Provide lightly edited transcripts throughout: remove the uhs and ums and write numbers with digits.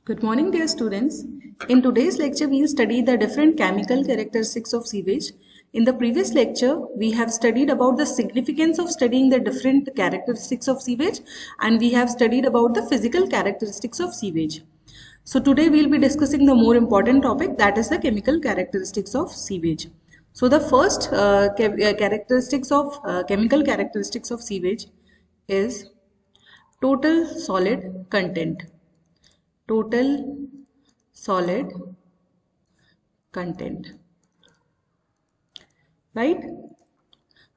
Good morning, dear students. In today's lecture, we will study the different chemical characteristics of sewage. In the previous lecture, we have studied about the significance of studying the different characteristics of sewage, and we have studied about the physical characteristics of sewage. So today we will be discussing the more important topic, that is the chemical characteristics of sewage. So the first chemical characteristics of sewage is total solid content. Total solid content, right?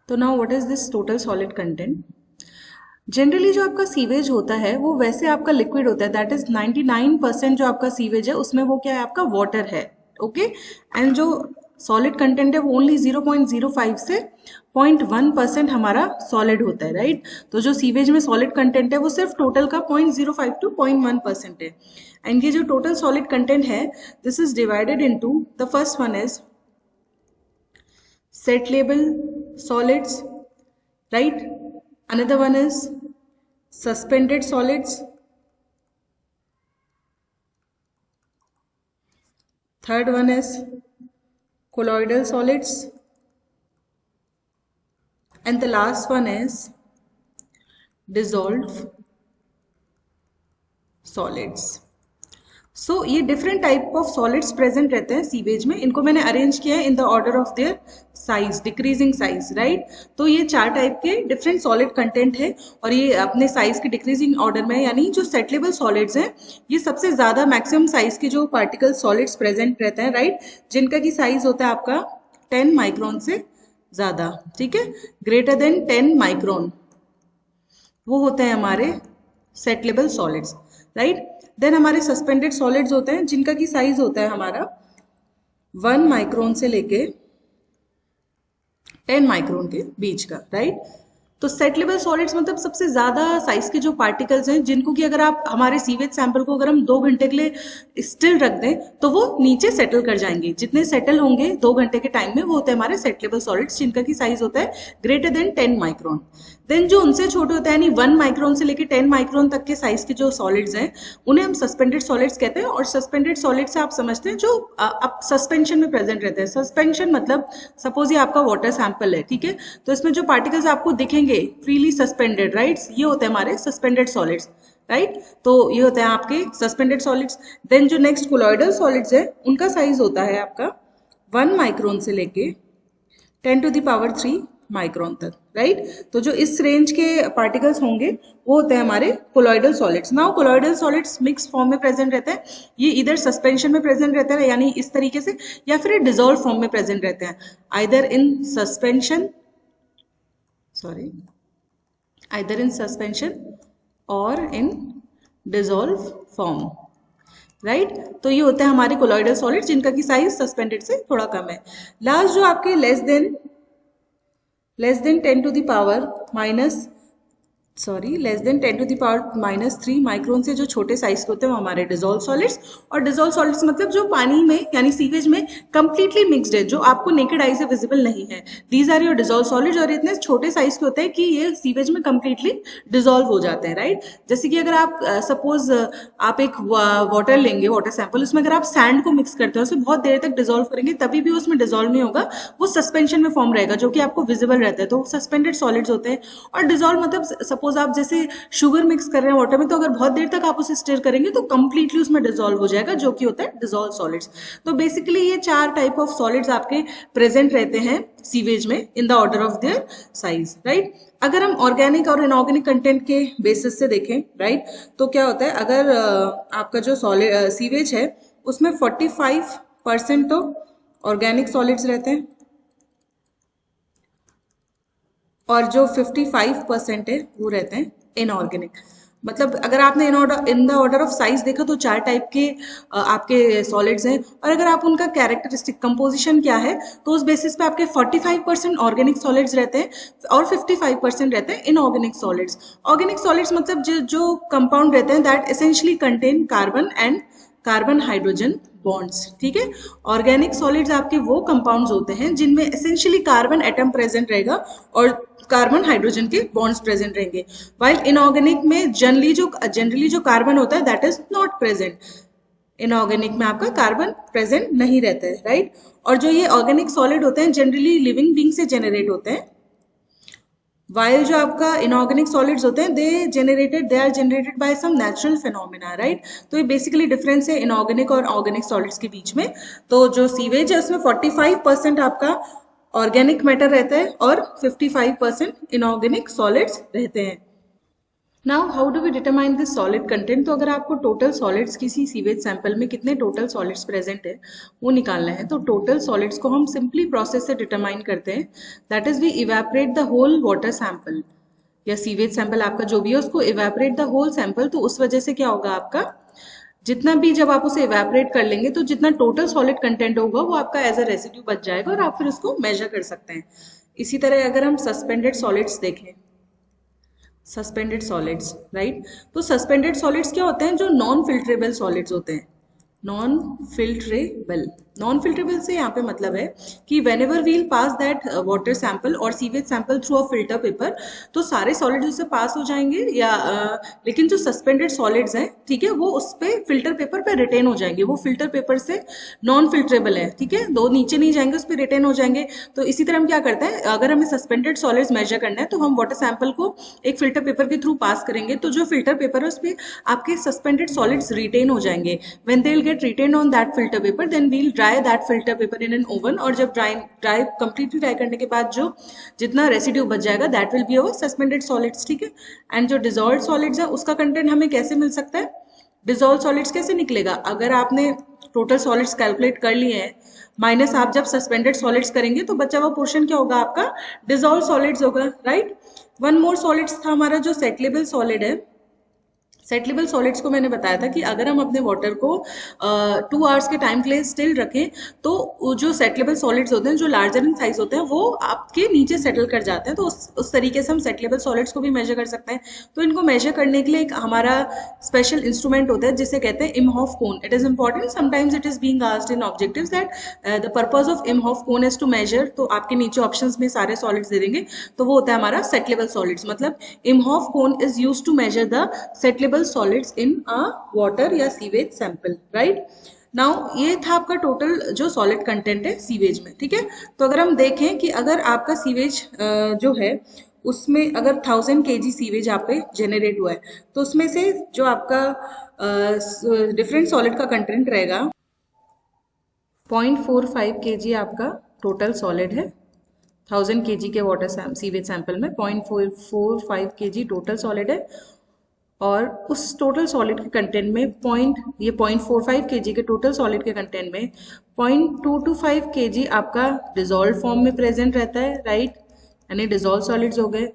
तो now what is this total solid content? Generally जो आपका sewage होता है वो वैसे आपका liquid होता है, दैट इज 99% जो आपका सीवेज है उसमें वो क्या है, आपका वाटर है, ओके। एंड जो सॉलिड कंटेंट है वो ओनली 0.05 से 0.1% हमारा सॉलिड होता है, राइट। तो जो सीवेज में सॉलिड कंटेंट है वो सिर्फ टोटल का 0.05 टू 0.1% है। एंड ये जो टोटल सॉलिड कंटेंट है, this is divided into, the first one is settleable solids, right. Another one is suspended solids. Third one is colloidal solids. And the last one is dissolved solids. सो ये different type of solids present रहते हैं sewage में। इनको मैंने arrange किया है in the order of their size, decreasing size, right. तो ये 4 टाइप के डिफरेंट सॉलिड कंटेंट है और ये अपने साइज के डिक्रीजिंग ऑर्डर में, यानी जो सेटलेबल सॉलिड्स हैं ये सबसे ज्यादा मैक्सिमम साइज के जो पार्टिकल सॉलिड्स प्रेजेंट रहते हैं, राइट, जिनका की साइज होता है आपका 10 माइक्रोन से ज्यादा, ठीक है, ग्रेटर देन 10 माइक्रोन, वो होते हैं हमारे सेटलेबल सॉलिड्स, राइट। देन हमारे सस्पेंडेड सॉलिड्स होते हैं जिनका की साइज होता है हमारा 1 माइक्रोन से लेके 10 माइक्रोन के बीच का, राइट। तो सेटलेबल सॉलिड्स मतलब सबसे ज्यादा साइज के जो पार्टिकल्स हैं जिनको कि अगर आप हमारे सीवेज सैंपल को अगर हम 2 घंटे के लिए स्टिल रख दें तो वो नीचे सेटल कर जाएंगे। जितने सेटल होंगे 2 घंटे के टाइम में वो होते हैं हमारे सेटलेबल सॉलिड्स जिनका की साइज होता है ग्रेटर देन 10 माइक्रोन। देन जो उनसे छोटे होते हैं यानी 1 माइक्रोन से लेके 10 माइक्रोन तक के साइज के जो सॉलिड्स हैं उन्हें हम सस्पेंडेड सॉलिड्स कहते हैं। और सस्पेंडेड सॉलिड से आप समझते हैं जो आप सस्पेंशन में प्रेजेंट रहते हैं। सस्पेंशन मतलब सपोज ये आपका वाटर सैंपल है, ठीक है, तो इसमें जो पार्टिकल्स आपको दिखेंगे फ्रीली सस्पेंडेड, राइट, ये होते हैं हमारे सस्पेंडेड सॉलिड्स, राइट। तो ये होते हैं आपके सस्पेंडेड सॉलिड्स। देन जो नेक्स्ट कोलॉइडल सॉलिड्स है उनका साइज होता है आपका 1 माइक्रोन से लेके 10⁻³ माइक्रोन तक, राइट। तो जो इस रेंज के पार्टिकल्स होंगे वो होते हैं हमारे colloidal solids. Now colloidal solids mix form में प्रेजेंट रहते हैं। ये इधर सस्पेंशन में प्रेजेंट रहते हैं यानी इस तरीके से, या फिर डिसॉल्व फॉर्म में प्रेजेंट रहते हैं, आइदर इन सस्पेंशन और इन डिसॉल्व फॉर्म, राइट। तो ये होते हैं हमारे कोलॉइडल सॉलिड्स जिनका की साइज सस्पेंडेड से थोड़ा कम है। लास्ट जो आपके लेस देन 10⁻³ माइक्रोन से जो छोटे साइज के होते हैं वो हमारे डिसॉल्व सॉलिड्स। और डिसॉल्व सॉलिड्स मतलब जो पानी में यानी सीवेज में कंप्लीटली मिक्स्ड है, जो आपको नेकेड आई से विजिबल नहीं है, these are your dissolve solids. और इतने छोटे साइज के होते हैं कि ये सीवेज में कंप्लीटली डिसॉल्व हो जाते हैं, राइट। जैसे कि अगर आप सपोज आप एक वाटर लेंगे, वाटर सैंपल, उसमें अगर आप सैंड को मिक्स करते हो उसे बहुत देर तक डिसॉल्व करेंगे तभी भी उसमें डिसॉल्व नहीं होगा, वो सस्पेंशन में फॉर्म रहेगा जो कि आपको विजिबल रहता है, तो सस्पेंडेड सॉलिड्स होते हैं। और डिसॉल्व मतलब सपोज आप जैसे शुगर मिक्स कर रहे हैं वाटर में, तो अगर बहुत देर तक आप उसे स्टिर करेंगे तो कंप्लीटली उसमें डिसॉल्व हो जाएगा, जो कि होता है डिसॉल्व सॉलिड्स। तो बेसिकली ये 4 टाइप ऑफ सॉलिड्स आपके प्रेजेंट रहते हैं सीवेज में in the order of their size, right. अगर हम ऑर्गेनिक और इनऑर्गेनिक कंटेंट के बेसिस से देखें, राइट, तो क्या होता है, अगर आपका जो सॉलिड सीवेज है उसमें 45% तो ऑर्गेनिक सॉलिड्स रहते हैं और जो 55% है वो रहते हैं इनऑर्गेनिक। मतलब अगर आपने in the order of size देखा तो 4 टाइप के आपके सॉलिड्स हैं। और अगर आप उनका कैरेक्टरिस्टिक कंपोजिशन क्या है तो उस बेसिस पे आपके 45% ऑर्गेनिक सॉलिड्स रहते हैं और 55% रहते हैं इनऑर्गेनिक सॉलिड्स। ऑर्गेनिक सॉलिड्स मतलब जो कंपाउंड रहते हैं that essentially contain carbon and carbon hydrogen bonds, ठीक है। ऑर्गेनिक सॉलिड्स आपके वो कंपाउंड्स होते हैं जिनमें एसेंशियली कार्बन एटम प्रेजेंट रहेगा और कार्बन हाइड्रोजन के बॉन्ड्स प्रेजेंट रहेंगे। वाइल इनऑर्गेनिक में जनरली जो कार्बन होता है that is not present. Inorganic में आपका कार्बन प्रेजेंट नहीं रहता है, राइट। और जो ये ऑर्गेनिक सॉलिड होते हैं जनरली लिविंग बींग से जनरेट होते हैं, वाइल जो आपका इनऑर्गेनिक सॉलिड्स होते हैं they are generated by some natural phenomena, right. तो ये बेसिकली डिफरेंस है इनऑर्गेनिक और ऑर्गेनिक सॉलिड्स के बीच में। तो जो सीवेज है उसमें 45% आपका ऑर्गेनिक मैटर रहता है और 55% इनऑर्गेनिक सॉलिड्स रहते हैं। Now how do we determine this solid content. तो अगर आपको टोटल सॉलिड्स किसी सीवेज सैंपल में कितने टोटल सॉलिड्स प्रेजेंट है वो निकालना है, तो टोटल सॉलिड्स को हम सिंपली प्रोसेस से डिटरमाइन करते हैं। That is we evaporate the whole water sample, या सीवेज सैंपल आपका जो भी है उसको इवेपोरेट द होल सैंपल। तो उस वजह से क्या होगा, आपका जितना भी जब आप उसे इवेपोरेट कर लेंगे तो जितना टोटल सॉलिड कंटेंट होगा वो आपका एज अ रेसिड्यू बच जाएगा और आप फिर उसको मेजर कर सकते हैं। इसी तरह अगर हम सस्पेंडेड सॉलिड्स देखें, सस्पेंडेड सॉलिड्स, राइट। तो सस्पेंडेड सॉलिड्स क्या होते हैं, जो नॉन फिल्ट्रेबल सॉलिड्स होते हैं। नॉन फिल्ट्रेबल, नॉन फिल्ट्रेबल से यहाँ पे मतलब है कि whenever we'll pass that water sample और sewage sample through a filter paper, तो सारे सॉलिड्स उससे पास हो जाएंगे या लेकिन जो सस्पेंडेड सॉलिड्स हैं, ठीक है, वो उस पर फिल्टर पेपर पे रिटेन हो जाएंगे, वो फिल्टर पेपर से नॉन फिल्ट्रेबल है, ठीक है, दो नीचे नहीं जाएंगे, उस पर रिटेन हो जाएंगे। तो इसी तरह हम क्या करते हैं, अगर हमें सस्पेंडेड सॉलिड्स मेजर करना है तो हम वाटर सैंपल को एक फिल्टर पेपर के थ्रू पास करेंगे, तो जो फिल्टर पेपर है उस पर आपके सस्पेंडेड सॉलिड्स रिटेन हो जाएंगे। When they will get retain on that filter paper then we'll dry that filter paper in an oven, और जब ड्राई कंप्लीटली ड्राई करने के बाद जो जितना रेसिड्यू बच जाएगा that will be our suspended solids, ठीक है। एंड जो डिजॉल्व्ड सॉलिड्स है उसका कंटेंट हमें कैसे मिल सकता है, डिजॉल्व सॉलिड्स कैसे निकलेगा, अगर आपने टोटल सॉलिड्स कैलकुलेट कर लिए हैं माइनस आप जब सस्पेंडेड सॉलिड्स करेंगे तो बचा हुआ पोर्शन क्या होगा, आपका डिजॉल्व सॉलिड्स होगा, राइट। वन मोर सॉलिड्स था हमारा जो सेटलेबल सॉलिड है। सेटलेबल सॉलिड्स को मैंने बताया था कि अगर हम अपने वाटर को 2 आवर्स के टाइम के लिए स्टिल रखें तो जो सेटलेबल सॉलिड्स होते हैं जो लार्जर इन साइज होते हैं वो आपके नीचे सेटल कर जाते हैं। तो उस तरीके से हम सेटलेबल सॉलिड्स को भी मेजर कर सकते हैं। तो इनको मेजर करने के लिए एक हमारा स्पेशल इंस्ट्रूमेंट होता है जिसे कहते हैं Imhoff cone. It is important, sometimes it is being asked in objectives that the purpose of Imhoff cone is to measure. तो आपके नीचे ऑप्शंस में सारे सॉलिड्स दे देंगे, तो वो होता है हमारा सेटलेबल सॉलिड्स। मतलब Imhoff cone is used to measure the settleable solids in a water या सीवेज सैंपल, राइट। नाउ ये था आपका टोटल जो सॉलिड कंटेंट है सीवेज में, ठीक है। तो अगर हम देखें कि अगर आपका सीवेज जो है उसमें अगर 1000 kg सीवेज आप पे जेनरेट हुआ है तो उसमें से जो आपका डिफरेंट सॉलिड का कंटेंट रहेगा 0.45 kg आपका टोटल सॉलिड है। 1000 kg के वाटर सीवेज सैंपल में 0.45 kg टोटल सॉलिड है, और उस टोटल सॉलिड के कंटेंट में 0.45 kg के टोटल सॉलिड के कंटेंट में 0.225 kg आपका डिजॉल्व फॉर्म में प्रेजेंट रहता है, राइट, यानी डिजॉल्व सॉलिड्स हो गए,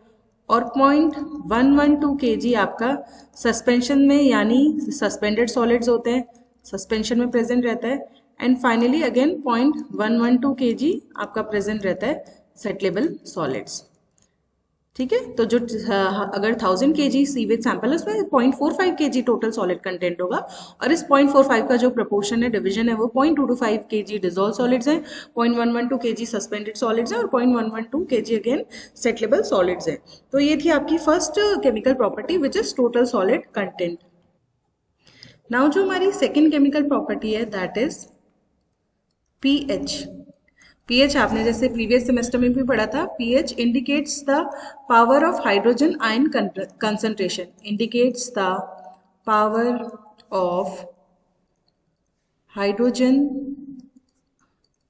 और 0.112 kg आपका सस्पेंशन में यानी सस्पेंडेड सॉलिड्स होते हैं, सस्पेंशन में प्रेजेंट रहता है। एंड फाइनली अगेन 0.112 kg आपका प्रेजेंट रहता है सेटलेबल सॉलिड्स, ठीक है। तो जो अगर 1000 kg सीवेज सैंपल है उसमें 0.45 kg टोटल सॉलिड कंटेंट होगा, और इस 0.45 का जो प्रपोर्शन है, डिवीजन है, वो 0.225 kg डिजॉल्व सॉलिड्स हैं, 0.112 kg सस्पेंडेड सॉलिड्स हैं, और 0.112 kg अगेन सेटलेबल सॉलिड्स हैं। तो ये थी आपकी first chemical property which is total solid content. Now जो हमारी सेकेंड केमिकल प्रॉपर्टी है दैट इज पीएच। पीएच आपने जैसे प्रीवियस सेमेस्टर में भी पढ़ा था, pH indicates the power of hydrogen ion concentration, indicates the power of hydrogen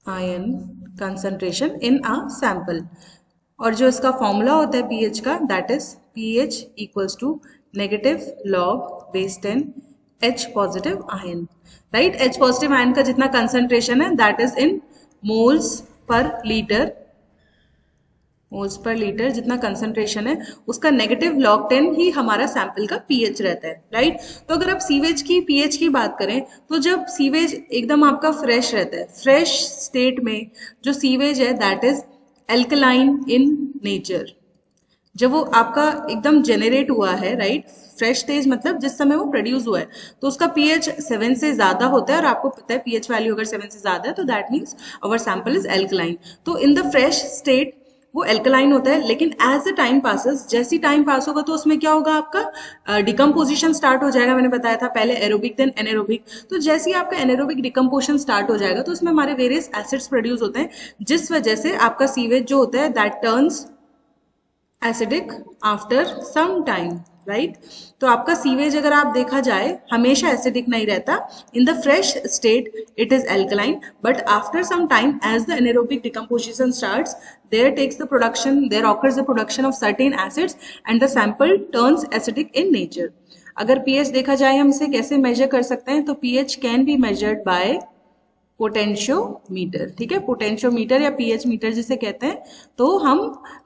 ion concentration in a sample. और जो इसका फॉर्मूला होता है पीएच का that is pH equals to negative log base 10 H positive ion, right. H positive ion का जितना concentration है that is in moles per litre, moles per litre जितना कंसंट्रेशन है उसका नेगेटिव लॉग 10 ही हमारा सैंपल का पीएच रहता है, राइट। तो अगर आप सीवेज की पीएच की बात करें तो जब सीवेज एकदम आपका फ्रेश रहता है, फ्रेश स्टेट में जो सीवेज है that is alkaline in nature. जब वो आपका एकदम जेनरेट हुआ है, राइट, फ्रेश स्टेज मतलब जिस समय वो प्रोड्यूस हुआ है, तो उसका पीएच 7 से ज्यादा होता है, और आपको पता है पीएच वैल्यू अगर 7 से ज्यादा है तो that means our sample is alkaline. तो इन द फ्रेश स्टेट वो एल्कलाइन होता है, लेकिन एज द टाइम पासेस, जैसी टाइम पास होगा तो उसमें क्या होगा, आपका डिकम्पोजिशन स्टार्ट हो जाएगा। मैंने बताया था पहले एरोबिक देन एनेरोबिक। तो जैसे ही आपका एनेरोबिक डिकम्पोजिशन स्टार्ट हो जाएगा तो उसमें हमारे वेरियस एसिड्स प्रोड्यूस होते हैं, जिस वजह से आपका सीवेज जो होता है that turns acidic after some time, right. तो आपका सीवेज अगर आप देखा जाए हमेशा एसिडिक नहीं रहता। In the fresh state it is alkaline, but after some time as the anaerobic decomposition starts, there occurs the production of certain acids and the sample turns acidic in nature. अगर pH देखा जाए हम इसे कैसे major कर सकते हैं, तो pH can be measured by potentiometer, ठीक है। पोटेंशियोमीटर या पीएच मीटर जिसे कहते हैं, तो हम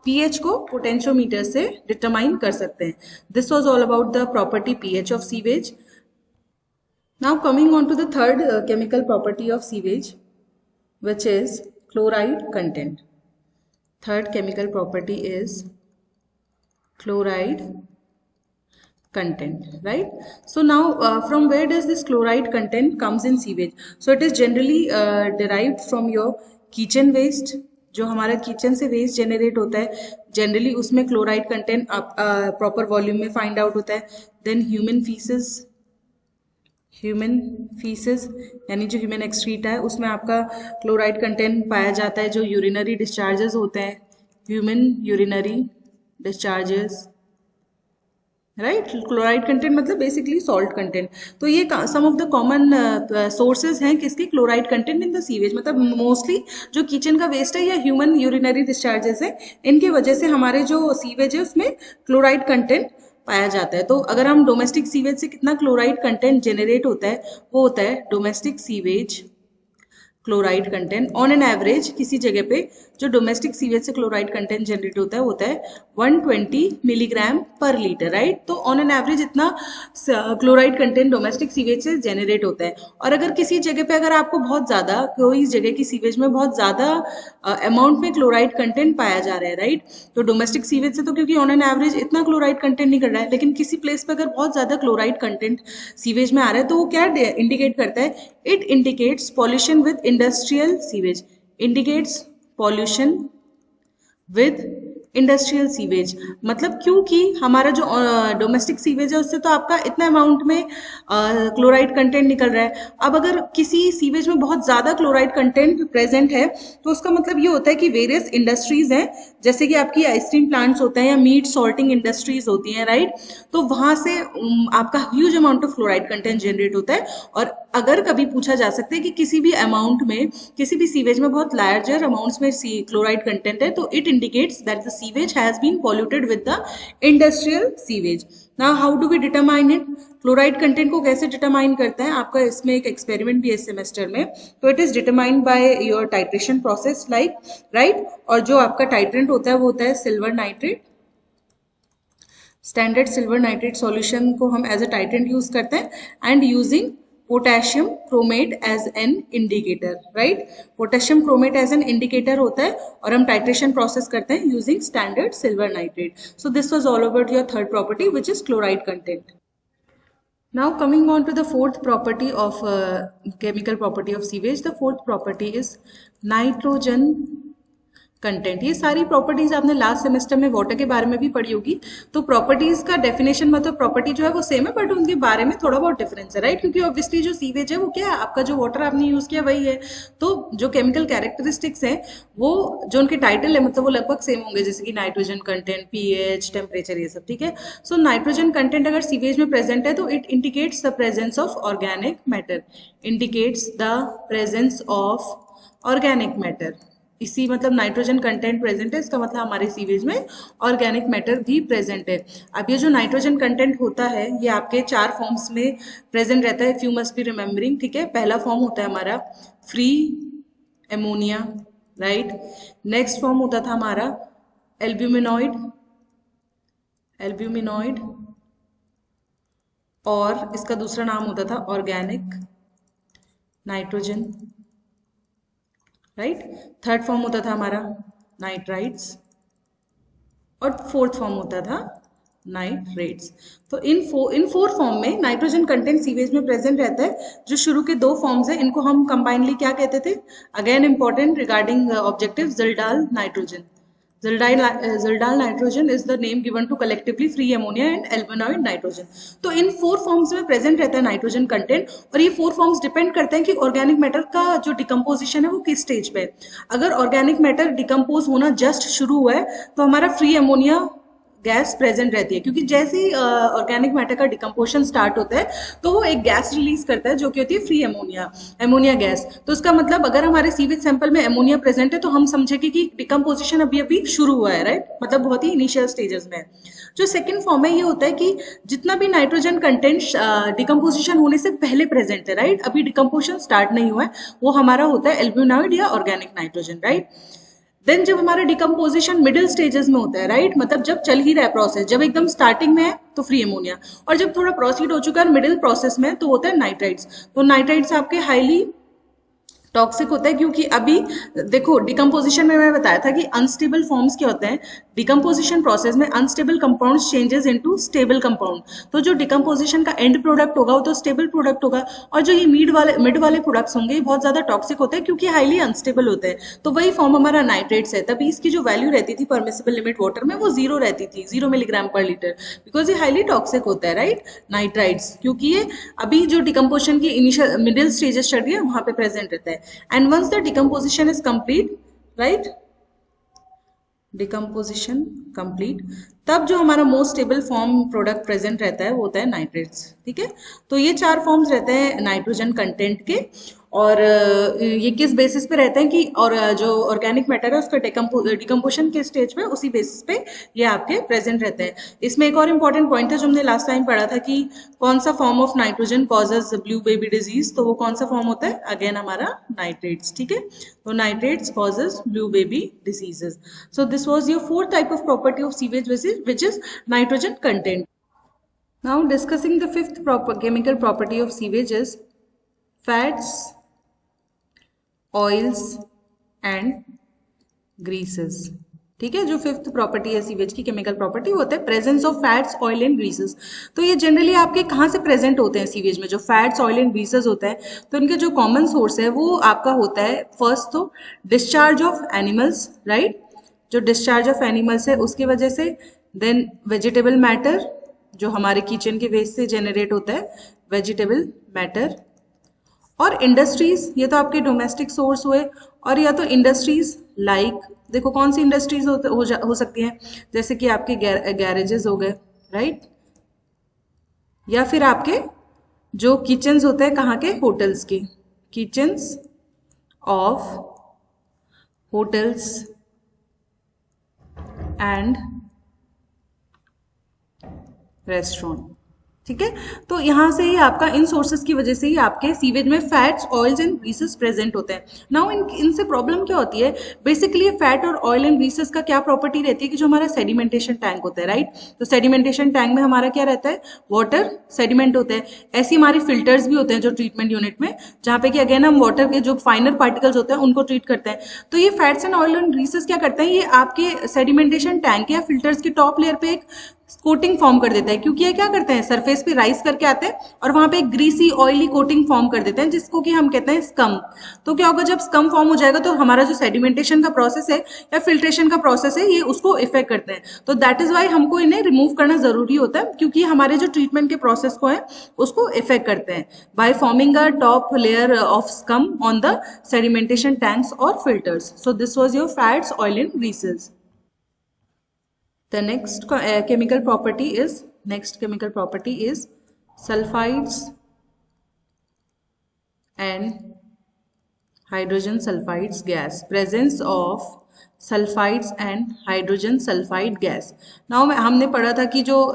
पीएच को पोटेंशियोमीटर से डिटरमाइन कर सकते हैं। This was all about the property pH of sewage. Now coming on to the third chemical property of sewage, which is chloride content. Third chemical property is chloride content, right? So now from where does this chloride content comes in sewage? So it is generally derived from your kitchen waste. जो हमारा kitchen से waste generate होता है generally उसमें chloride content proper volume में find out होता है। Then human faeces यानी जो ह्यूमन एक्सक्रीटा है उसमें आपका क्लोराइड कंटेंट पाया जाता है। जो यूरिनरी डिस्चार्जेस होते हैं, human urinary discharges, right. Chloride content मतलब बेसिकली सॉल्ट कंटेंट। तो ये सम ऑफ द कॉमन सोर्सेज हैं किसके, chloride content in the sewage. मतलब मोस्टली जो किचन का वेस्ट है या ह्यूमन यूरिनरी डिस्चार्जेस है, इनके वजह से हमारे जो सीवेज है उसमें क्लोराइड कंटेंट पाया जाता है। तो अगर हम डोमेस्टिक सीवेज से कितना क्लोराइड कंटेंट जनरेट होता है, वो होता है domestic sewage chloride content on an average, किसी जगह पे जो डोमेस्टिक सीवेज से क्लोराइड कंटेंट जनरेट होता है वो होता है 120 मिलीग्राम पर लीटर, राइट। तो ऑन एन एवरेज इतना क्लोराइड कंटेंट डोमेस्टिक सीवेज से जनरेट होता है। और अगर किसी जगह पे अगर आपको बहुत ज़्यादा, कोई जगह की सीवेज में बहुत ज़्यादा अमाउंट में क्लोराइड कंटेंट पाया जा रहा है, राइट, तो डोमेस्टिक सीवेज से तो क्योंकि ऑन एन एवरेज इतना क्लोराइड कंटेंट नहीं कर रहा है, लेकिन किसी प्लेस पर अगर बहुत ज़्यादा क्लोराइड कंटेंट सीवेज में आ रहा है तो वो क्या इंडिकेट करता है, it indicates pollution with industrial sewage, indicates pollution with industrial sewage. मतलब क्योंकि हमारा जो डोमेस्टिक सीवेज है उससे तो आपका इतना अमाउंट में क्लोराइड कंटेंट निकल रहा है। अब अगर किसी सीवेज में बहुत ज़्यादा क्लोराइड कंटेंट प्रेजेंट है तो उसका मतलब ये होता है कि वेरियस इंडस्ट्रीज हैं, जैसे कि आपकी आइसक्रीम प्लांट्स होते हैं या मीट सॉल्टिंग इंडस्ट्रीज होती हैं, राइट। तो वहाँ से आपका huge amount of chloride content generate होता है। और अगर कभी पूछा जा सकता है कि किसी भी अमाउंट में, किसी भी सीवेज में बहुत लार्जर अमाउंट्स में क्लोराइड कंटेंट है, तो it indicates that the sewage has been polluted with the industrial sewage. Now how do we determine it? Chloride content को कैसे डिटरमाइन करते हैं, आपका इसमें एक एक्सपेरिमेंट भी है इस सेमेस्टर में। तो it is determined by your titration process, like, right. और जो आपका टाइट्रेंट होता है वो होता है silver nitrate. Standard silver nitrate solution को हम एज अ टाइट्रेंट यूज करते हैं and using potassium chromate as an indicator, right. Potassium chromate as an indicator होता है और हम टाइट्रेशन प्रोसेस करते हैं using standard silver nitrate. So this was all about your third property which is chloride content. Now coming on to the fourth property of chemical property of sewage, the fourth property is nitrogen content. ये सारी properties आपने last semester में water के बारे में भी पढ़ी होगी। तो प्रॉपर्टीज का डेफिनेशन मतलब प्रॉपर्टी जो है वो सेम है, बट उनके बारे में थोड़ा बहुत डिफरेंस है, राइट। क्योंकि ऑब्वियसली जो सीवेज है वो क्या है, आपका जो वाटर आपने यूज किया वही है। तो जो केमिकल कैरेक्टरिस्टिक्स हैं वो जो उनके टाइटल है मतलब वो लगभग सेम होंगे, जैसे कि नाइट्रोजन कंटेंट, पीएच, टेम्परेचर, ये सब, ठीक है। सो नाइट्रोजन कंटेंट अगर सीवेज में प्रेजेंट है तो it indicates the presence of organic matter, indicates the presence of organic matter. इसी मतलब नाइट्रोजन कंटेंट प्रेजेंट है, इसका मतलब हमारे सीवेज में ऑर्गेनिक मैटर भी प्रेजेंट है। अब ये जो नाइट्रोजन कंटेंट होता है ये आपके 4 फॉर्म्स में प्रेजेंट रहता है, if you must be remembering, ठीक है। पहला फॉर्म होता है हमारा free ammonia, right. Next form होता था हमारा एल्ब्यूमिनॉइड, और इसका दूसरा नाम होता था organic nitrogen, right. Third form होता था हमारा नाइट्राइट्स और फोर्थ फॉर्म होता था नाइट्रेट्स। तो इन 4 फॉर्म में नाइट्रोजन कंटेंट सीवेज में प्रेजेंट रहता है। जो शुरू के 2 फॉर्म्स हैं इनको हम कंबाइनली क्या कहते थे, again important regarding objective, Kjeldahl nitrogen, Zildal nitrogen is the name given to collectively free ammonia and albanoid nitrogen. तो इन 4 फॉर्म्स में प्रेजेंट रहता है नाइट्रोजन कंटेंट, और ये 4 फॉर्म्स डिपेंड करते हैं कि ऑर्गेनिक मैटर का जो डिकम्पोजिशन है वो किस स्टेज पे है। अगर ऑर्गेनिक मैटर डिकम्पोज होना जस्ट शुरू हुआ है तो हमारा फ्री अमोनिया गैस प्रेजेंट रहती है, क्योंकि जैसे ही ऑर्गेनिक मैटर का डिकम्पोजिशन स्टार्ट होता है तो वो एक गैस रिलीज करता है जो कि होती है फ्री अमोनिया गैस। तो इसका मतलब अगर हमारे सीवेज सैंपल में अमोनिया प्रेजेंट है तो हम समझेंगे कि डिकम्पोजिशन अभी अभी शुरू हुआ है, राइट, मतलब बहुत ही इनिशियल स्टेजेस में है। जो सेकंड फॉर्म है ये होता है कि जितना भी नाइट्रोजन कंटेंट डिकम्पोजिशन होने से पहले प्रेजेंट है, राइट, अभी डिकम्पोजिशन स्टार्ट नहीं हुआ है, वो हमारा होता है एल्ब्यूनॉइड या ऑर्गेनिक नाइट्रोजन, राइट। देन जब हमारा डिकम्पोजिशन मिडिल स्टेजेस में होता है, राइट, मतलब जब चल ही रहा है प्रोसेस, जब एकदम स्टार्टिंग में है तो फ्री अमोनिया, और जब थोड़ा प्रोसीड हो चुका है मिडिल प्रोसेस में तो होता है नाइट्राइट्स। तो नाइट्राइट्स आपके हाईली टॉक्सिक होता है, क्योंकि अभी देखो डिकम्पोजिशन में मैं बताया था कि अनस्टेबल फॉर्म्स क्या होते हैं, डिकम्पोजिशन प्रोसेस में unstable compounds changes into stable compound. तो जो डिकम्पोजिशन का एंड प्रोडक्ट होगा वो तो स्टेबल प्रोडक्ट होगा, और जो ये मिड वाले प्रोडक्ट्स होंगे ये बहुत ज्यादा टॉक्सिक होते हैं क्योंकि हाईली अनस्टेबल होते हैं। तो वही फॉर्म हमारा नाइट्रेट्स है। तभी इसकी जो वैल्यू रहती थी परमिसिबल लिमिट वाटर में वो 0 रहती थी, 0 मिलीग्राम पर लीटर, बिकॉज ये हाईली टॉक्सिक होता है, राइट, नाइट्राइट्स, क्योंकि ये अभी जो डिकम्पोजिशन की इनिशियल मिडिल स्टेजेस चल रही है वहां पे प्रेजेंट रहता है। And once the decomposition is complete, right, decomposition complete, तब जो हमारा most stable form product present रहता है वो होता है नाइट्रेट्स, ठीक है। तो ये 4 फॉर्म्स रहते हैं नाइट्रोजन कंटेंट के, और ये किस बेसिस पे रहते हैं कि और जो ऑर्गेनिक मैटर है उसका डिकम्पोजिशन के स्टेज पे उसी बेसिस पे ये आपके प्रेजेंट रहते हैं। इसमें एक और इम्पॉर्टेंट पॉइंट है जो हमने लास्ट टाइम पढ़ा था कि कौन सा form of nitrogen causes blue baby disease, तो वो कौन सा फॉर्म होता है, अगेन हमारा नाइट्रेट्स, ठीक है। तो nitrates causes blue baby diseases. So this was your 4th type of property of sewage which is nitrogen content. Now discussing the 5th chemical property of sewage is fats, oils and greases, ठीक है। जो 5th property है sewage की chemical property होता है presence of fats, oil and greases. तो ये generally आपके कहाँ से प्रेजेंट होते हैं सीवेज में, जो फैट्स, ऑयल एंड ग्रीसेस होता है, तो इनके जो कॉमन सोर्स है वो आपका होता है फर्स्ट तो डिस्चार्ज ऑफ एनिमल्स, राइट, जो डिस्चार्ज ऑफ एनिमल्स है उसकी वजह से, देन वेजिटेबल मैटर जो हमारे किचन के वेस्ट से जेनरेट होता है, वेजिटेबल मैटर, और इंडस्ट्रीज, ये तो आपके डोमेस्टिक सोर्स हुए, और या तो इंडस्ट्रीज लाइक देखो कौन सी इंडस्ट्रीज हो सकती हैं, जैसे कि आपके गैरेजेस हो गए, राइट, या फिर आपके जो किचन्स होते हैं कहाँ के, होटल्स के, kitchens of hotels and restaurant, ठीक है। तो यहाँ से ही आपका इन सोर्सेज की वजह से ही आपके सीवेज में फैट्स, ऑयल्स एंड ग्रीसेस प्रेजेंट होते हैं। नाउ इनसे प्रॉब्लम क्या होती है, बेसिकली फैट और ऑयल एंड ग्रीसेस का क्या प्रॉपर्टी रहती है कि जो हमारा सेडिमेंटेशन टैंक होता है, राइट, तो सेडिमेंटेशन टैंक में हमारा क्या रहता है, वाटर सेडिमेंट होता है। ऐसी हमारी फिल्टर्स भी होते हैं जो ट्रीटमेंट यूनिट में, जहाँ पे कि अगेन हम वाटर के जो फाइनर पार्टिकल्स होते हैं उनको ट्रीट करते हैं। तो ये फैट्स एंड ऑयल एंड ग्रीसेस क्या करते हैं, ये आपके सेडिमेंटेशन टैंक या फिल्टर्स की टॉप लेयर पे एक कोटिंग फॉर्म कर देता है, क्योंकि ये क्या करते हैं, सरफेस पे राइज करके आते हैं और वहां पे एक ग्रीसी ऑयली कोटिंग फॉर्म कर देते हैं जिसको कि हम कहते हैं स्कम। तो क्या होगा, जब स्कम फॉर्म हो जाएगा तो हमारा जो सेडिमेंटेशन का प्रोसेस है या फिल्ट्रेशन का प्रोसेस है ये उसको इफेक्ट करते हैं। तो दैट इज वाई हमको इन्हें रिमूव करना जरूरी होता है, क्योंकि हमारे जो ट्रीटमेंट के प्रोसेस को है उसको इफेक्ट करते हैं by forming a top layer of scum on the sedimentation tanks और filters. So this was your fats, oil and greases. The next chemical property is sulfides and hydrogen sulfides gas, presence of sulphides and hydrogen sulphide gas. Now हमने पढ़ा था कि जो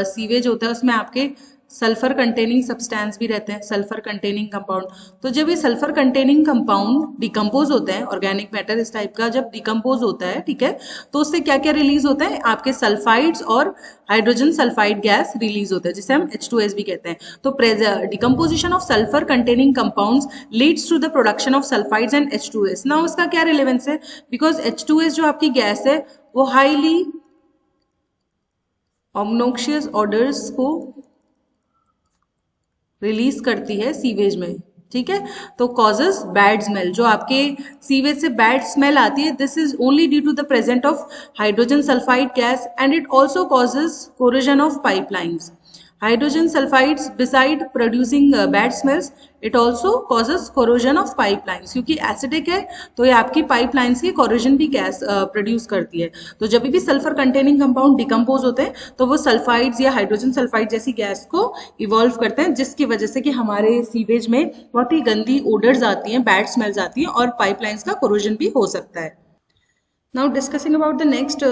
sewage होता है उसमें आपके सल्फर कंटेनिंग सब्सटेंस भी रहते हैं, सल्फर कंटेनिंग कंपाउंड। तो जब ये सल्फर कंटेनिंग कंपाउंड डिकम्पोज होते हैं, ऑर्गेनिक मैटर इस टाइप का जब डिकम्पोज होता है, ठीक है, तो उससे क्या क्या रिलीज होता है, आपके सल्फाइड्स और हाइड्रोजन सल्फाइड गैस रिलीज होता है जिसे हम H2S भी कहते हैं। तो decomposition of sulphur containing compounds leads to the production of sulphides and H2S। Now इसका क्या रिलेवेंस है, बिकॉज H2S जो आपकी गैस है वो हाईली ऑब्नोक्शियस ऑडर्स को रिलीज करती है सीवेज में, ठीक है। तो कॉजेज बैड स्मेल, जो आपके सीवेज से बैड स्मेल आती है, this is only due to the present of hydrogen sulphide gas and it also causes corrosion of pipelines. Hydrogen sulfides, beside producing bad smells, it also causes corrosion of pipelines, क्योंकि acidic है तो ये आपकी pipelines की corrosion भी gas produce करती है। तो जब भी सल्फर कंटेनिंग कंपाउंड डिकम्पोज होते हैं तो वो सल्फाइड्स या हाइड्रोजन सल्फाइड जैसी गैस को इवॉल्व करते हैं, जिसकी वजह से कि हमारे सीवेज में बहुत ही गंदी ओडर्स आती हैं, बैड स्मेल्स आती हैं और पाइपलाइंस का corrosion भी हो सकता है। Now discussing about the next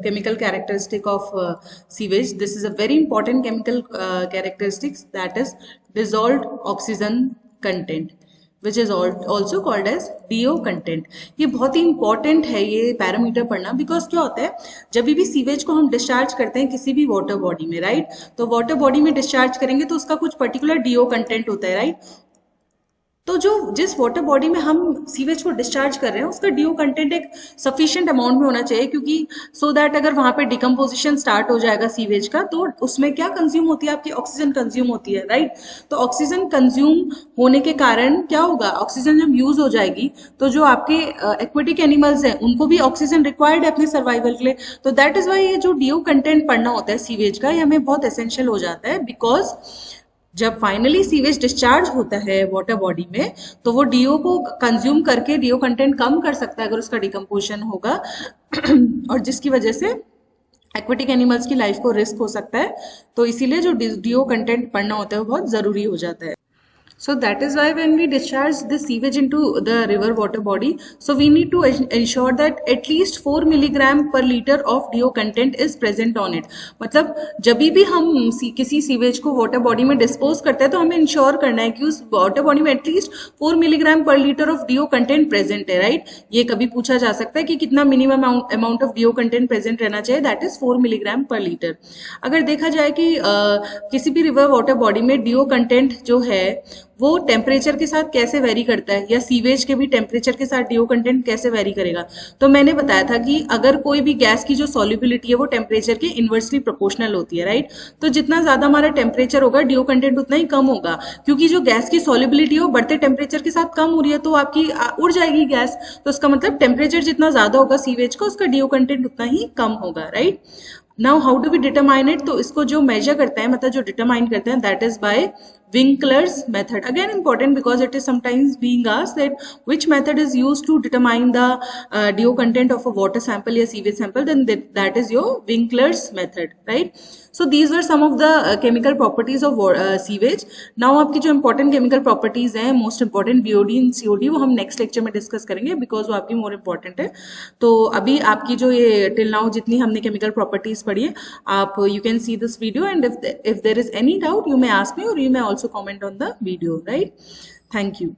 chemical characteristic of sewage. This is a very important chemical characteristics, that is dissolved oxygen content, which is also called as DO content. ये बहुत ही important है ये parameter पढ़ना, because क्या होता है जब भी सीवेज को हम डिस्चार्ज करते हैं किसी भी वाटर बॉडी में, राइट, तो वाटर बॉडी में डिस्चार्ज करेंगे तो उसका कुछ पर्टिकुलर DO कंटेंट होता है, राइट। तो जो जिस वाटर बॉडी में हम सीवेज को डिस्चार्ज कर रहे हैं उसका DO कंटेंट एक सफिशिएंट अमाउंट में होना चाहिए, क्योंकि सो दैट अगर वहां पे डिकम्पोजिशन स्टार्ट हो जाएगा सीवेज का तो उसमें क्या कंज्यूम होती है, आपकी ऑक्सीजन कंज्यूम होती है, राइट। तो ऑक्सीजन कंज्यूम होने के कारण क्या होगा, ऑक्सीजन जब यूज हो जाएगी तो जो आपके एक्वेटिक एनिमल्स हैं उनको भी ऑक्सीजन रिक्वायर्ड है अपने सर्वाइवल के लिए। तो दैट इज वाई ये जो DO कंटेंट पढ़ना होता है सीवेज का, ये हमें बहुत एसेंशियल हो जाता है, बिकॉज जब फाइनली सीवेज डिस्चार्ज होता है वाटर बॉडी में तो वो DO को कंज्यूम करके DO कंटेंट कम कर सकता है अगर उसका डिकम्पोजिशन होगा और जिसकी वजह से एक्वेटिक एनिमल्स की लाइफ को रिस्क हो सकता है। तो इसीलिए जो DO कंटेंट पढ़ना होता है वो बहुत जरूरी हो जाता है। So that is why when we discharge the sewage into the river water body, so we need to ensure that at least 4 milligram per liter of DO content is present on it. मतलब जब भी हम किसी sewage को water body में dispose करते हैं तो हमें इंश्योर करना है कि उस वाटर बॉडी में एटलीस्ट 4 मिलीग्राम पर litre of DO content present है, राइट। ये कभी पूछा जा सकता है कि कितना minimum amount of DO content present रहना चाहिए, दैट इज 4 मिलीग्राम पर लीटर। अगर देखा जाए कि किसी भी रिवर वाटर बॉडी में DO कंटेंट जो है वो टेम्परेचर के साथ कैसे वेरी करता है, या सीवेज के भी टेम्परेचर के साथ DO कंटेंट कैसे वेरी करेगा, तो मैंने बताया था कि अगर कोई भी गैस की जो सॉल्युबिलिटी है वो टेम्परेचर के इनवर्सली प्रोपोर्शनल होती है, राइट। तो जितना ज्यादा हमारा टेम्परेचर होगा DO कंटेंट उतना ही कम होगा, क्योंकि जो गैस की सॉल्युबिलिटी है वो बढ़ते टेम्परेचर के साथ कम हो रही है तो आपकी उड़ जाएगी गैस। तो उसका मतलब टेम्परेचर जितना ज्यादा होगा सीवेज का उसका DO कंटेंट उतना ही कम होगा, right. Now how do we determine it, तो इसको जो मेजर करते हैं, मतलब जो डिटरमाइन करते हैं, that is by Winkler's method. Again important because it is sometimes being asked that which method is used to determine the DO content of a water sample या sewage sample, then that is your Winkler's method, right. So these were some of the chemical properties of sewage. Now आपकी जो important chemical properties हैं, most important BOD and COD, वो हम next lecture में discuss करेंगे because वो आपकी more important है। तो अभी आपकी जो ये till now जितनी हमने chemical properties पढ़ी है, आप you can see this video and if there is any doubt you may ask me or you may also comment on the video, right. Thank you.